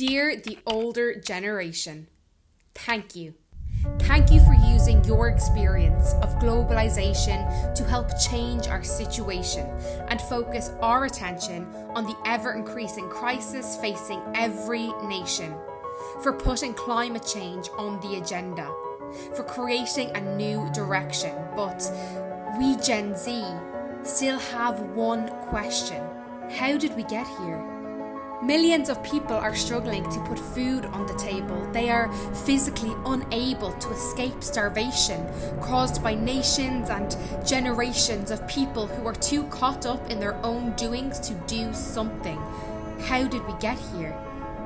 Dear the older generation, thank you. Thank you for using your experience of globalisation to help change our situation and focus our attention on the ever-increasing crisis facing every nation, for putting climate change on the agenda, for creating a new direction. But we Gen Z still have one question. How did we get here? Millions of people are struggling to put food on the table. They are physically unable to escape starvation caused by nations and generations of people who are too caught up in their own doings to do something. How did we get here?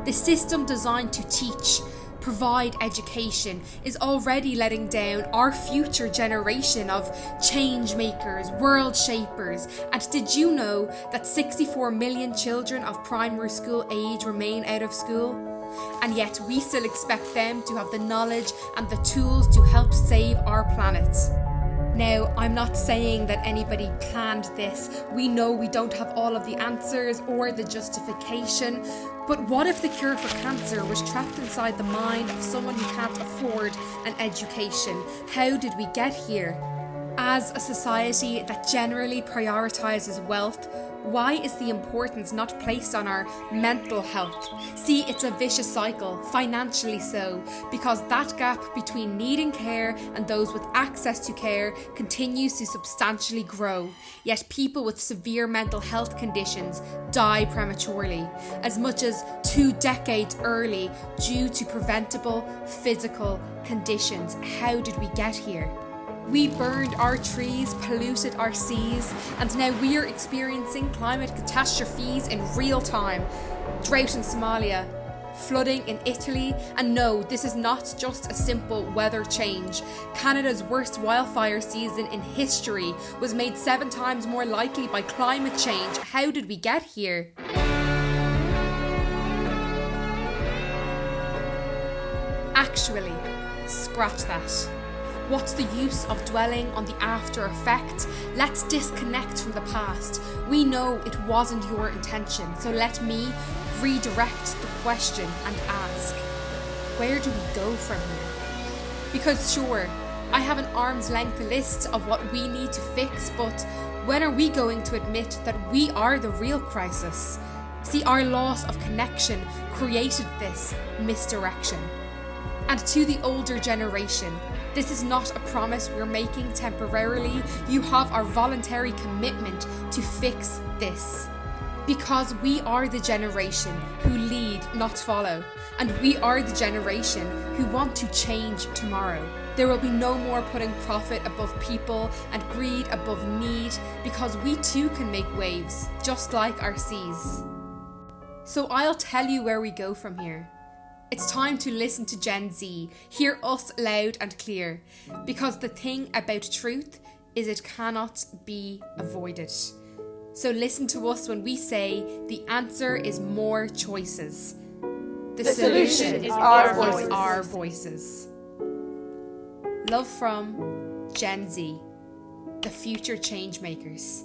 The system designed to teach, provide education is already letting down our future generation of change makers, world shapers. And did you know that 64 million children of primary school age remain out of school? And yet we still expect them to have the knowledge and the tools to help save our planet. Now, I'm not saying that anybody planned this. We know we don't have all of the answers or the justification. But what if the cure for cancer was trapped inside the mind of someone who can't afford an education? How did we get here? As a society that generally prioritises wealth, why is the importance not placed on our mental health? See, it's a vicious cycle, financially so, because that gap between needing care and those with access to care continues to substantially grow. Yet people with severe mental health conditions die prematurely, as much as 2 decades early due to preventable physical conditions. How did we get here? We burned our trees, polluted our seas, and now we are experiencing climate catastrophes in real time. Drought in Somalia, flooding in Italy, and no, this is not just a simple weather change. Canada's worst wildfire season in history was made 7 times more likely by climate change. How did we get here? Actually, scratch that. What's the use of dwelling on the after effect? Let's disconnect from the past. We know it wasn't your intention, so let me redirect the question and ask, where do we go from here? Because sure, I have an arm's length list of what we need to fix, but when are we going to admit that we are the real crisis? See, our loss of connection created this misdirection. And to the older generation, this is not a promise we're making temporarily. You have our voluntary commitment to fix this. Because we are the generation who lead, not follow. And we are the generation who want to change tomorrow. There will be no more putting profit above people and greed above need, because we too can make waves, just like our seas. So I'll tell you where we go from here. It's time to listen to Gen Z, hear us loud and clear, because the thing about truth is it cannot be avoided. So listen to us when we say the answer is more choices. The solution is our voices. Love from Gen Z, the future change makers.